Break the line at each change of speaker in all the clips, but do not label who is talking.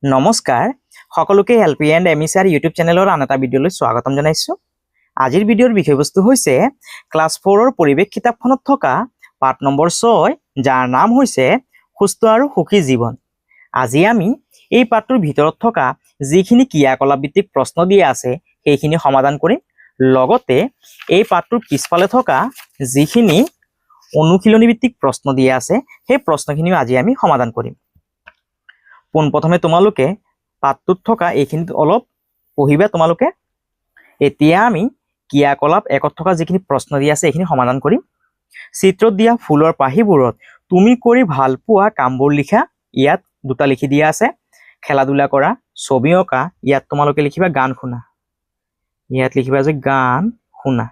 নমস্কাৰ সকলোকে LP and এমইচিআৰ YouTube চেনেলৰ আন এটা ভিডিঅ'লৈ স্বাগতম জনাইছোঁ। আজিৰ ভিডিঅ'ৰ বিষয়বস্তু হৈছে ক্লাছ 4ৰ পৰিৱেশ কিতাপখনত থকা পাঠ নম্বৰ 6 যাৰ নাম হৈছে সুস্থ আৰু সুখী জীৱন। আজি আমি এই পাঠটোৰ ভিতৰত থকা যিখিনি ক্ৰিয়াকলাপ ভিত্তিক প্ৰশ্ন দিয়া আছে সেইখিনি সমাধান কৰিম। লগতে এই পাঠটোৰ পিছফালে থকা যিখিনি অনুশীলনী ভিত্তিক প্ৰশ্ন দিয়া আছে সেই প্ৰশ্নখিনিও আজি আমি সমাধান কৰিম। পোনপ্ৰথমে তোমালোকে পাঠটোত থকা এইখিনিত অলপ পঢ়িবা তোমালোকে। এতিয়া আমি ক্ৰিয়াকলাপ একত থকা যিখিনি প্ৰশ্ন দিয়া আছে এইখিনি সমাধান কৰিম। চিত্ৰত দিয়া ফুলৰ পাহিবোৰত তুমি কৰি ভাল পোৱা কামবোৰ লিখা। ইয়াত দুটা লিখি দিয়া আছে, খেলা ধূলা কৰা, ছবি অঁকা। ইয়াত তোমালোকে লিখিবা গান শুনা। ইয়াত লিখিবা যে গান শুনা,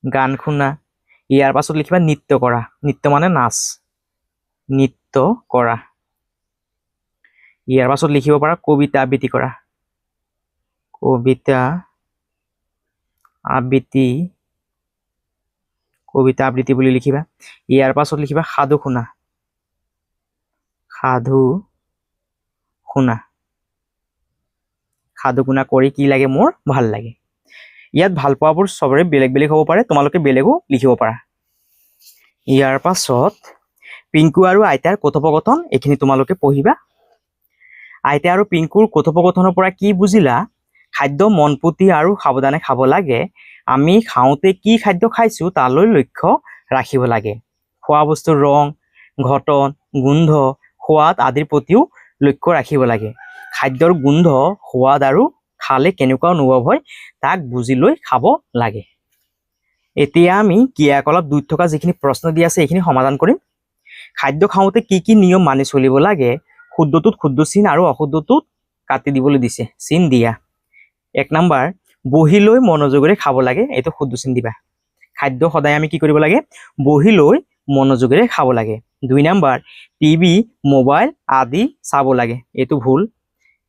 গান শুনা। ইয়াৰ পাছত লিখিবা নৃত্য কৰা। নৃত্য মানে নাচ, নৃত্য কৰা। ইয়াৰ পাছত লিখিব পাৰা কবিতা আবৃত্তি কৰা, কবিতা আবৃত্তি, কবিতা আবৃত্তি বুলি লিখিবা। ইয়াৰ পাছত লিখিবা সাধু শুনা, সাধু শুনা। সাধু শুনা কৰি কি লাগে মোৰ ভাল লাগে। ইয়াত ভাল পোৱাবোৰ চবৰে বেলেগ বেলেগ হ'ব পাৰে, তোমালোকে বেলেগো লিখিব পাৰা। ইয়াৰ পাছত পিংকু আৰু আইতাৰ কথোপকথন, এইখিনি তোমালোকে পঢ়িবা। আইতা আৰু পিংকুৰ কথোপকথনৰ পৰা কি বুজিলা? খাদ্য মন পুতি আৰু সাৱধানে খাব লাগে। আমি খাওঁতে কি খাদ্য খাইছোঁ তালৈ লক্ষ্য ৰাখিব লাগে। খোৱা বস্তুৰ ৰং, ঘটন, গোন্ধ, সোৱাদ আদিৰ প্ৰতিও লক্ষ্য ৰাখিব লাগে। খাদ্যৰ গোন্ধ, সোৱাদ আৰু খালে কেনেকুৱা অনুভৱ হয় তাক বুজি লৈ খাব লাগে। এতিয়া আমি ক্ৰিয়াকলাপ 2ত থকা যিখিনি প্ৰশ্ন দিয়া আছে এইখিনি সমাধান কৰিম। খাদ্য খাওঁতে কি কি নিয়ম মানি চলিব লাগে? শুদ্ধটোত শুদ্ধ চিন আৰু অশুদ্ধটোত কাটি দিবলৈ দিছে, চিন দিয়া। 1 নম্বৰ, বহি লৈ মনোযোগেৰে খাব লাগে, এইটো শুদ্ধ চিন দিবা। খাদ্য সদায় আমি কি কৰিব লাগে? বহি লৈ মনোযোগেৰে খাব লাগে। 2 নম্বৰ, টিভি, মোবাইল আদি চাব লাগে, এইটো ভুল।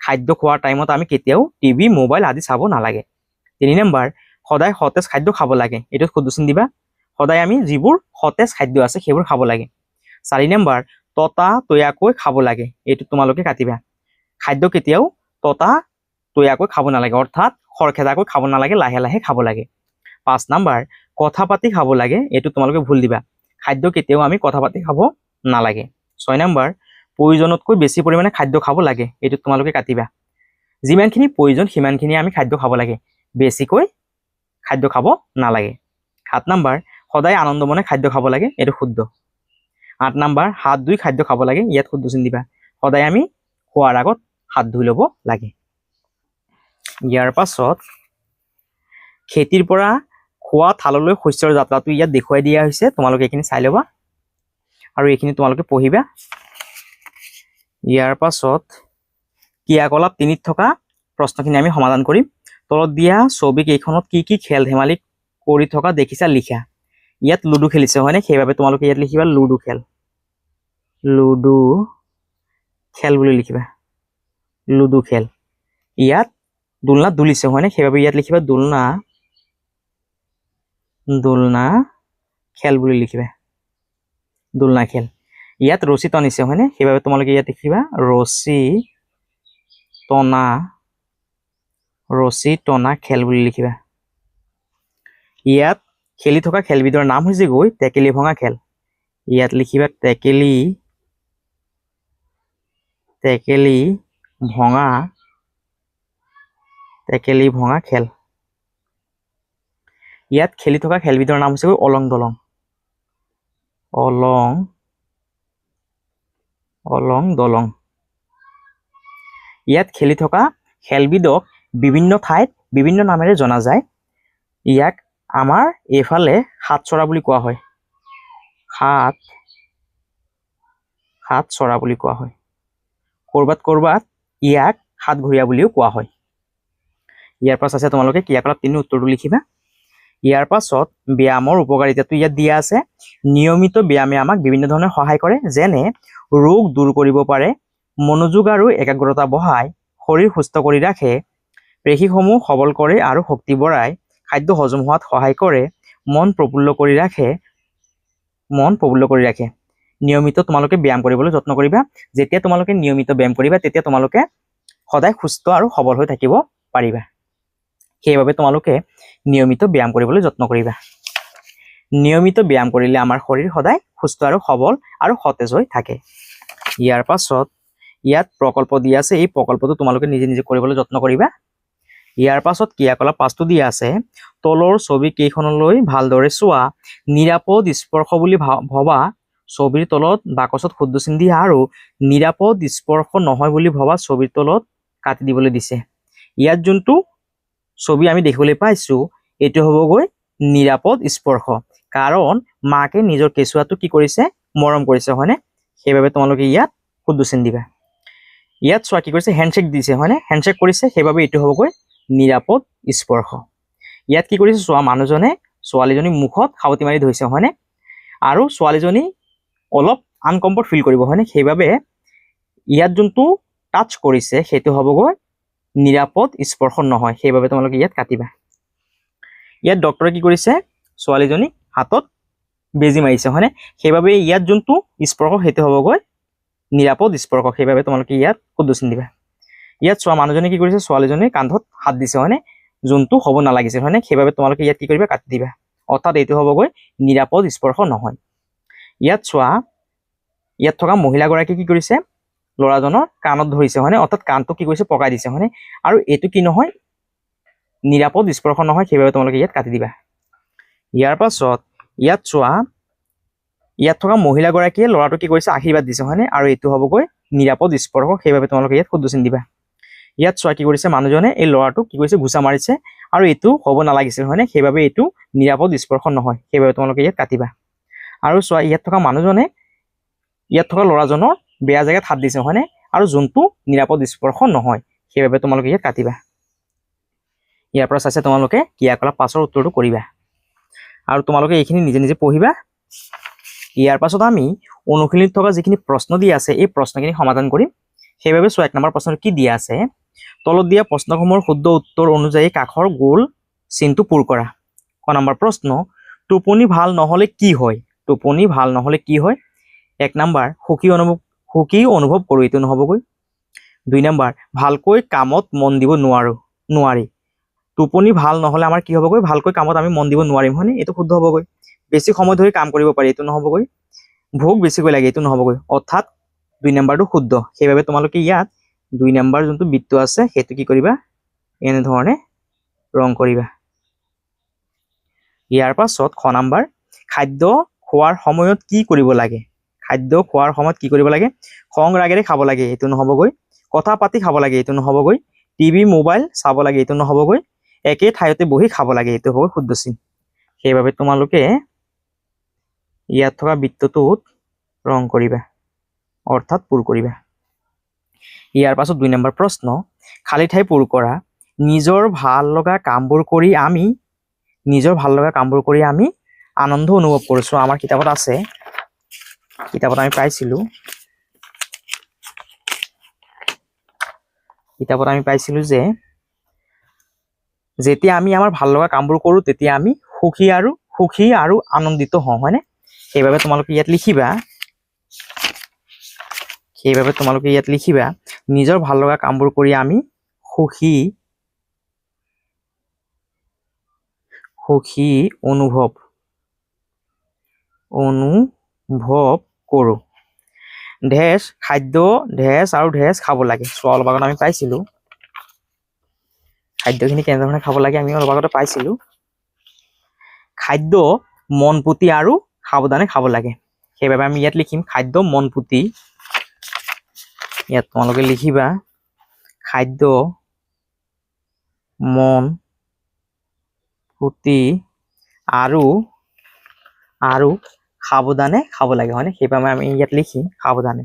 খাদ্য খোৱাৰ টাইমত আমি কেতিয়াও টিভি, মোবাইল আদি চাব নালাগে। 3 নম্বৰ, সদায় সতেজ খাদ্য খাব লাগে, এইটোত শুদ্ধ চিন দিবা। সদায় আমি যিবোৰ সতেজ খাদ্য আছে সেইবোৰ খাব লাগে। 4 নম্বৰ, ততা তৈয়াকৈ খাব লাগে, এইটো তোমালোকে কাটিবা। খাদ্য কেতিয়াও ততা তৈয়াকৈ খাব নালাগে, অৰ্থাৎ খৰখেদাকৈ খাব নালাগে, লাহে লাহে খাব লাগে। 5 নম্বৰ, কথা পাতি খাব লাগে, এইটো তোমালোকে ভুল দিবা। খাদ্য কেতিয়াও আমি কথা পাতি খাব নালাগে। 6 নম্বৰ, প্ৰয়োজনতকৈ বেছি পৰিমাণে খাদ্য খাব লাগে, এইটো তোমালোকে কাটিবা। যিমানখিনি প্ৰয়োজন সিমানখিনি আমি খাদ্য খাব লাগে, বেছিকৈ খাদ্য খাব নালাগে। 7 নম্বৰ, সদায় আনন্দ মনে খাদ্য খাব লাগে, এইটো শুদ্ধ। 8 নম্বৰ, হাত ধুই খাদ্য খাব লাগে, ইয়াত শুদ্ধ চিন দিবা। সদায় আমি খোৱাৰ আগত হাত ধুই ল'ব লাগে। ইয়াৰ পাছত খেতিৰ পৰা খোৱা থাললৈ শস্যৰ যাত্ৰাটো ইয়াত দেখুৱাই দিয়া হৈছে, তোমালোকে এইখিনি চাই ল'বা আৰু এইখিনি তোমালোকে পঢ়িবা। ইয়াৰ পাছত ক্ৰিয়াকলাপ 3ত থকা প্ৰশ্নখিনি আমি সমাধান কৰিম। তলত দিয়া ছবি কেইখনত কি কি খেল ধেমালি কৰি থকা দেখিছা লিখা। ইয়াত লুডু খেলিছে হয়নে? সেইবাবে তোমালোকে ইয়াত লিখিবা লুডু খেল, লুডু খেল বুলি লিখিবা, লুডু খেল। ইয়াত দোলনা দুলিছে হয়নে? সেইবাবে ইয়াত লিখিবা দোলনা, দোলনা খেল বুলি লিখিবা, দোলনা খেল। ইয়াত ৰছী টনিছে হয়নে? সেইবাবে তোমালোকে ইয়াত লিখিবা ৰছী টনা, ৰছী টনা খেল বুলি লিখিবা। ইয়াত খেলি থকা খেলবিধৰ নাম হৈছে গৈ টেকেলি ভঙা খেল। ইয়াত লিখিবা টেকেলি, টেকেলি ভঙা, টেকেলি ভঙা খেল। ইয়াত খেলি থকা খেলবিধৰ নাম হৈছে অলং দলং, অলং, অলং দলং। ইয়াত খেলি থকা খেলবিধক বিভিন্ন ঠাইত বিভিন্ন নামেৰে জনা যায়। ইয়াক আমাৰ এইফালে সাত চৰা বুলি কোৱা হয়, সাত চৰা বুলি কোৱা হয়। ক'ৰবাত ক'ৰবাত ইয়াক সাতঘৰীয়া বুলিও কোৱা হয়। ইয়াৰ পাছত আছে তোমালোকে ক্ৰিয়াকলাপ 3 উত্তৰটো লিখিবা। ইয়াৰ পাছত ব্যায়ামৰ উপকাৰিতাটো ইয়াত দিয়া আছে। নিয়মিত ব্যায়ামে আমাক বিভিন্ন ধৰণে সহায় কৰে, যেনে ৰোগ দূৰ কৰিব পাৰে, মনোযোগ আৰু একাগ্ৰতা বঢ়ায়, শৰীৰ সুস্থ কৰি ৰাখে, পেশীসমূহ সবল কৰে আৰু শক্তি বঢ়ায়, খাদ্য হজম হোৱাত সহায় কৰে, মন প্ৰফুল্ল কৰি ৰাখে, মন প্ৰফুল্ল কৰি ৰাখে। নিয়মিত তোমালোকে ব্যায়াম কৰিবলৈ যত্ন কৰিবা। যেতিয়া তোমালোকে নিয়মিত ব্যায়াম কৰিবা তেতিয়া তোমালোকে সদায় সুস্থ আৰু সবল হৈ থাকিব পাৰিবা। সেইবাবে তোমালোকে নিয়মিত ব্যায়াম কৰিবলৈ যত্ন কৰিবা। নিয়মিত ব্যায়াম কৰিলে আমাৰ শৰীৰ সদায় সুস্থ আৰু সবল আৰু সতেজ হৈ থাকে। ইয়াৰ পাছত ইয়াত প্ৰকল্প দিয়া আছে, এই প্ৰকল্পটো তোমালোকে নিজে নিজে কৰিবলৈ যত্ন কৰিবা। ইয়াৰ পাছত ক্ৰিয়াকলাপ 5টো দিয়া আছে। তলৰ ছবি কেইখনলৈ ভালদৰে চোৱা, নিৰাপদ স্পৰ্শ বুলি ভবা ছবিৰ তলত বাকচত শুদ্ধ চিন দিয়া আৰু নিৰাপদ স্পৰ্শ নহয় বুলি ভবা ছবিৰ তলত কাটি দিবলৈ দিছে। ইয়াত যোনটো ছবি আমি দেখিবলৈ পাইছো এইটো হ'বগৈ নিৰাপদ স্পৰ্শ, কাৰণ মাকে নিজৰ কেঁচুৱাটো কি কৰিছে, মৰম কৰিছে, হয়নে? সেইবাবে তোমালোকে ইয়াত শুদ্ধ চিন দিবা। ইয়াত চোৱা কি কৰিছে, হেণ্ডশেক দিছে, হয়নে? হেণ্ডশেক কৰিছে, সেইবাবে এইটো হ'বগৈ নিৰাপদ স্পৰ্শ। ইয়াত কি কৰিছে চোৱা, মানুহজনে ছোৱালীজনী মুখত সাৱটি মাৰি ধৰিছে, হয়নে? আৰু ছোৱালীজনী অলপ আনকমফৰ্ট ফিল কৰিব, হয়নে? সেইবাবে ইয়াত যোনটো টাচ কৰিছে সেইটো হ'বগৈ নিৰাপদ স্পৰ্শ নহয়, সেইবাবে তোমালোকে ইয়াত কাটিবা। ইয়াত ডক্টৰে কি কৰিছে, ছোৱালীজনী হাতত বেজি মাৰিছে, হয়নে? সেইবাবে ইয়াত যোনটো স্পৰ্শ সেইটো হ'বগৈ নিৰাপদ স্পৰ্শ, সেইবাবে তোমালোকে ইয়াত শুদ্ধ চিন দিবা। ইয়াত চোৱা, মানুহজনে কি কৰিছে, ছোৱালীজনীৰ কান্ধত হাত দিছে, হয়নে? যোনটো হ'ব নালাগিছিল, হয়নে? সেইবাবে তোমালোকে ইয়াত কি কৰিবা, কাটি দিবা। অৰ্থাৎ এইটো হ'বগৈ নিৰাপদ স্পৰ্শ নহয়। ইয়াত চোৱা, ইয়াত থকা মহিলাগৰাকী কি কৰিছে, ল'ৰাজনৰ কাণত ধৰিছে, হয়নে? অৰ্থাৎ কাণটো কি কৰিছে, পকাই দিছে, হয়নে? আৰু এইটো কি নহয়, নিৰাপদ স্পৰ্শ নহয়, সেইবাবে তোমালোকে ইয়াত কাটি দিবা। ইয়াৰ পাছত ইয়াত চোৱা, ইয়াত থকা মহিলাগৰাকীয়ে ল'ৰাটো কি কৰিছে, আশীৰ্বাদ দিছে, হয়নে? আৰু এইটো হ'বগৈ নিৰাপদ স্পৰ্শ, সেইবাবে তোমালোকে ইয়াত শুদ্ধ চিন দিবা। ইয়াত চোৱা কি কৰিছে, মানুহজনে এই ল'ৰাটোক কি কৰিছে, ঘুচা মাৰিছে, আৰু এইটো হ'ব নালাগিছিল, হয়নে? সেইবাবে এইটো নিৰাপদ স্পৰ্শ নহয়, সেইবাবে তোমালোকে ইয়াত কাটিবা। আৰু চোৱা, ইয়াত থকা মানুহজনে ইয়াত থকা ল'ৰাজনৰ বেয়া জেগাত হাত দিছে, হয়নে? আৰু যোনটো নিৰাপদ স্পৰ্শ নহয়, সেইবাবে তোমালোকে ইয়াত কাটিবা। ইয়াৰ পৰা চাইছে তোমালোকে ক্ৰিয়াকলাপ 5ৰ উত্তৰটো কৰিবা আৰু তোমালোকে এইখিনি নিজে নিজে পঢ়িবা। ইয়াৰ পাছত আমি অনুশীলনীত থকা যিখিনি প্ৰশ্ন দিয়া আছে এই প্ৰশ্নখিনি সমাধান কৰিম। সেইবাবে চোৱা, 1 নম্বৰ প্ৰশ্নটো কি দিয়া আছে, তলত দিয়া প্ৰশ্নসমূহৰ শুদ্ধ উত্তৰ অনুযায়ী কাষৰ গোল চিনটো পূৰ কৰা। ক নম্বৰ প্ৰশ্ন, টোপনি ভাল নহ'লে কি হয়? টোপনি ভাল নহ'লে কি হয়? 1 নম্বৰ, সুখী অনুভৱ কৰোঁ, এইটো নহ'বগৈ। 2 নম্বৰ, ভালকৈ কামত মন দিব নোৱাৰি। টোপনি ভাল নহ'লে আমাৰ কি হ'বগৈ, ভালকৈ কামত আমি মন দিব নোৱাৰিম, হয়নে? এইটো শুদ্ধ হ'বগৈ। বেছি সময় ধৰি কাম কৰিব পাৰি, এইটো নহ'বগৈ। ভোক বেছিকৈ লাগে, এইটো নহ'বগৈ। অৰ্থাৎ 2 নম্বৰটো শুদ্ধ, সেইবাবে তোমালোকে ইয়াত 2 নম্বৰ যোনটো বৃত্ত আছে সেইটো কি কৰিবা, এনেধৰণে ৰং কৰিবা। ইয়াৰ পাছত খ নম্বৰ, খাদ্য খোৱাৰ সময়ত কি কৰিব লাগে? খাদ্য খোৱাৰ সময়ত কি কৰিব লাগে? খং ৰাগেৰে খাব লাগে, এইটো নহ'বগৈ। কথা পাতি খাব লাগে, এইটো নহ'বগৈ। টিভি মোবাইল চাব লাগে, এইটো নহ'বগৈ। একে ঠাইতে বহি খাব লাগে, এইটো হ'ব শুদ্ধ চিন। সেইবাবে তোমালোকে ইয়াত থকা বৃত্তটোত ৰং কৰিবা, অৰ্থাৎ পূৰ কৰিবা। ইয়াৰ পাছত 2 নম্বৰ প্ৰশ্ন, খালী ঠাই পূৰ কৰা। নিজৰ ভাল লগা কামবোৰ কৰি আমি আনন্দ অনুভৱ কৰিছো। আমাৰ কিতাপত আছে, কিতাপত আমি পাইছিলো যে যেতিয়া আমি আমাৰ ভাল লগা কামবোৰ কৰোঁ তেতিয়া আমি সুখী আৰু আনন্দিত হওঁ, হয়নে? সেইবাবে তোমালোকে ইয়াত লিখিবা, নিজৰ ভাল লগা কামবোৰ কৰি আমি সুখী অনুভৱ কৰোঁ। খাদ্য আৰু খাব লাগে। চোৱা, অলপ আগত আমি পাইছিলো খাদ্যখিনি কেনেধৰণে খাব লাগে, আমি অলপ আগতে পাইছিলো। খাদ্য মন পুতি আৰু সাৱধানে খাব লাগে। সেইবাবে আমি ইয়াত লিখিম খাদ্য মন পুতি। ইয়াত তোমালোকে লিখিবা খাদ্য মন পুতি আৰু সাৱধানে খাব লাগে, হয়নে? সেইবাবে আমি ইয়াত লিখিম সাৱধানে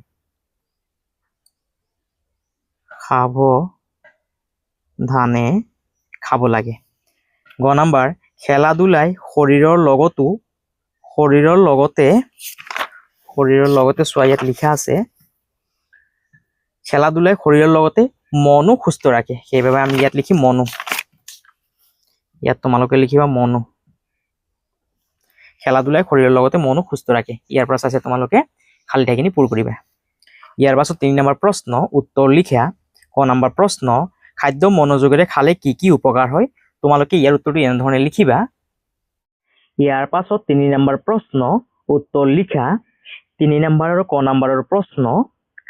খাব লাগে। গ নম্বৰ, খেলা ধূলাই শৰীৰৰ লগতে চোৱা, ইয়াত লিখা আছে খেলা ধূলাই শৰীৰৰ লগতে মনো সুস্থ ৰাখে। সেইবাবে আমি ইয়াত লিখিম মনো। ইয়াত তোমালোকে লিখিবা মনো। খেলা ধূলাই শৰীৰৰ লগতে মনো সুস্থ ৰাখে। ইয়াৰ পৰা চাইছে তোমালোকে খালী ঠাইখিনি পূৰ কৰিবা। ইয়াৰ পাছত 3 নম্বৰ প্ৰশ্ন উত্তৰ লিখা। ক নম্বৰ প্ৰশ্ন খাদ্য মনোযোগেৰে খালে কি কি উপকাৰ হয়? তোমালোকে ইয়াৰ উত্তৰটো এনেধৰণে লিখিবা। ইয়াৰ পাছত 3 নম্বৰ প্ৰশ্ন উত্তৰ লিখা। 3 নম্বৰ আৰু ক নম্বৰৰ প্ৰশ্ন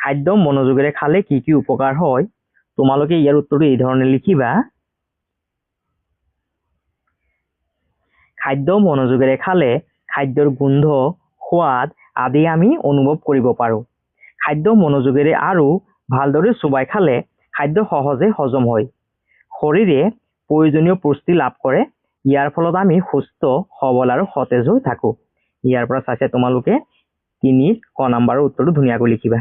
খাদ্য মনোযোগেৰে খালে কি কি উপকাৰ হয়? তোমালোকে ইয়াৰ উত্তৰটো এই ধৰণে লিখিবা। খাদ্য মনোযোগেৰে খালে খাদ্যৰ গোন্ধ, সোৱাদ আদি আমি অনুভৱ কৰিব পাৰোঁ। খাদ্য মনোযোগেৰে আৰু ভালদৰে চোবাই খালে খাদ্য সহজে হজম হয়। শৰীৰে প্ৰয়োজনীয় পুষ্টি লাভ কৰে। ইয়াৰ ফলত আমি সুস্থ, সবল আৰু সতেজ হৈ থাকোঁ। ইয়াৰ পৰা চাইছে তোমালোকে 3 ক নম্বৰৰ উত্তৰটো ধুনীয়াকৈ লিখিবা।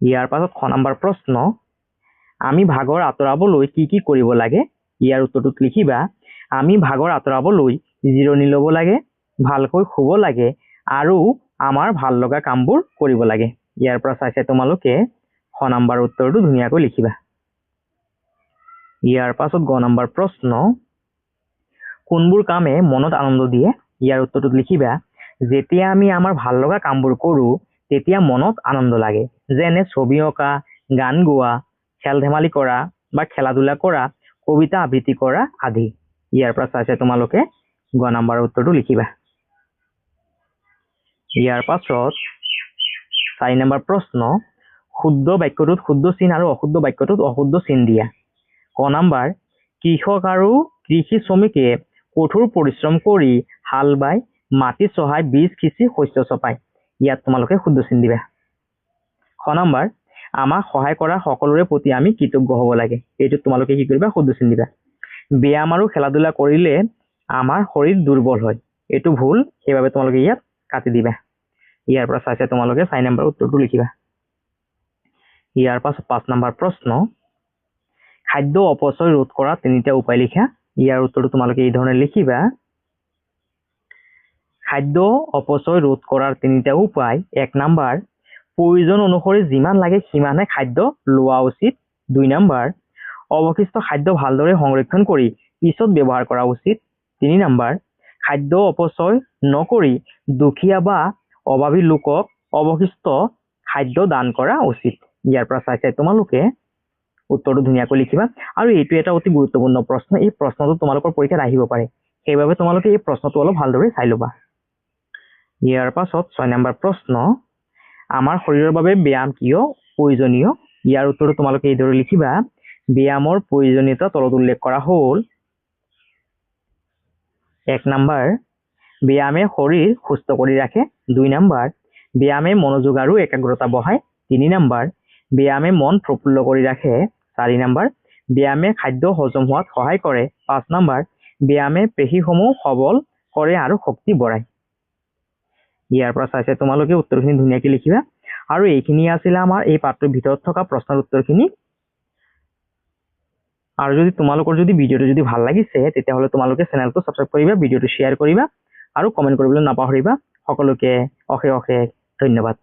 ইয়াৰ পাছত খ নম্বৰ প্ৰশ্ন আমি ভাগৰ আঁতৰাবলৈ কি কি কৰিব লাগে? ইয়াৰ উত্তৰটোত লিখিবা। আমি ভাগৰ আঁতৰাবলৈ জিৰণি ল'ব লাগে, ভালকৈ শুব লাগে আৰু আমাৰ ভাল লগা কামবোৰ কৰিব লাগে। ইয়াৰ পৰা চাইছে তোমালোকে খ নম্বৰ উত্তৰটো ধুনীয়াকৈ লিখিবা। ইয়াৰ পাছত গ নম্বৰ প্ৰশ্ন কোনবোৰ কামে মনত আনন্দ দিয়ে? ইয়াৰ উত্তৰটোত লিখিবা। যেতিয়া আমি আমাৰ ভাল লগা কামবোৰ কৰোঁ তেতিয়া মনত আনন্দ লাগে, যেনে ছবি অঁকা, গান গোৱা, খেল ধেমালি কৰা বা খেলা ধূলা কৰা, কবিতা আবৃত্তি কৰা আদি। ইয়াৰ পৰা চাইছে তোমালোকে গ নম্বৰৰ উত্তৰটো লিখিবা। ইয়াৰ পাছত 4 নম্বৰ প্ৰশ্ন শুদ্ধ বাক্যটোত শুদ্ধ চিন আৰু অশুদ্ধ বাক্যটোত অশুদ্ধ চিন দিয়া। ক নম্বৰ কৃষক আৰু কৃষি শ্ৰমিকে কঠোৰ পৰিশ্ৰম কৰি হাল বাই, মাটি চহাই, বীজ সিঁচি শস্য চপায়। ইয়াত তোমালোকে শুদ্ধ চিন দিবা। খ নম্বৰ আমাক সহায় কৰা সকলোৰে প্ৰতি আমি কৃতজ্ঞ হ'ব লাগে। এইটোত তোমালোকে কি কৰিবা? শুদ্ধ চিন দিবা। ব্যায়াম আৰু খেলা ধূলা কৰিলে আমাৰ শৰীৰ দুৰ্বল হয়। এইটো ভুল, সেইবাবে তোমালোকে ইয়াত কাটি দিবা। ইয়াৰ পৰা চাইছে তোমালোকে 4 নম্বৰ উত্তৰটো লিখিবা। ইয়াৰ পাছত 5 নম্বৰ প্ৰশ্ন খাদ্য অপচয় ৰোধ কৰা 3টা উপায় লিখা। ইয়াৰ উত্তৰটো তোমালোকে এই ধৰণে লিখিবা। খাদ্য অপচয় ৰোধ কৰাৰ 3টা উপায়। 1 নম্বৰ প্ৰয়োজন অনুসৰি যিমান লাগে সিমানহে খাদ্য লোৱা উচিত। 2 নম্বৰ অৱশিষ্ট খাদ্য ভালদৰে সংৰক্ষণ কৰি পিছত ব্যৱহাৰ কৰা উচিত। 3 নম্বৰ খাদ্য অপচয় নকৰি দুখীয়া বা অভাৱী লোকক অৱশিষ্ট খাদ্য দান কৰা উচিত। ইয়াৰ পৰা চাইছে তোমালোকে উত্তৰটো ধুনীয়াকৈ লিখিবা। আৰু এইটো এটা অতি গুৰুত্বপূৰ্ণ প্ৰশ্ন। এই প্ৰশ্নটো তোমালোকৰ পৰীক্ষাত আহিব পাৰে, সেইবাবে তোমালোকে এই প্ৰশ্নটো অলপ ভালদৰে চাই ল'বা। ইয়াৰ পাছত 6 নম্বৰ প্ৰশ্ন আমাৰ শৰীৰৰ বাবে ব্যায়াম কিয় প্ৰয়োজনীয়? ইয়াৰ উত্তৰটো তোমালোকে এইদৰে লিখিবা। ব্যায়ামৰ প্ৰয়োজনীয়তা তলত উল্লেখ কৰা হ'ল। 1 নম্বৰ ব্যায়ামে শৰীৰ সুস্থ কৰি ৰাখে। 2 নম্বৰ ব্যায়ামে মনোযোগ আৰু একাগ্ৰতা বঢ়ায়। 3 নম্বৰ ব্যায়ামে মন প্ৰফুল্ল কৰি ৰাখে। 4 নম্বৰ ব্যায়ামে খাদ্য হজম হোৱাত সহায় কৰে। 5 নম্বৰ ব্যায়ামে পেশীসমূহ সবল কৰে আৰু শক্তি বঢ়ায়। ইয়াৰ পৰা চাইছে তোমালোকে উত্তৰখিনি ধুনীয়াকৈ লিখিবা। আৰু এইখিনি আছিল আমাৰ এই পাঠটোৰ ভিতৰত থকা প্ৰশ্নৰ উত্তৰখিনি। আৰু যদি তোমালোকৰ ভিডিঅ'টো যদি ভাল লাগিছে তেতিয়াহ'লে তোমালোকে চেনেলটো ছাবস্ক্ৰাইব কৰিবা, ভিডিঅ'টো শ্বেয়াৰ কৰিবা আৰু কমেণ্ট কৰিবলৈ নাপাহৰিবা। সকলোকে অশেষ অশেষ ধন্যবাদ।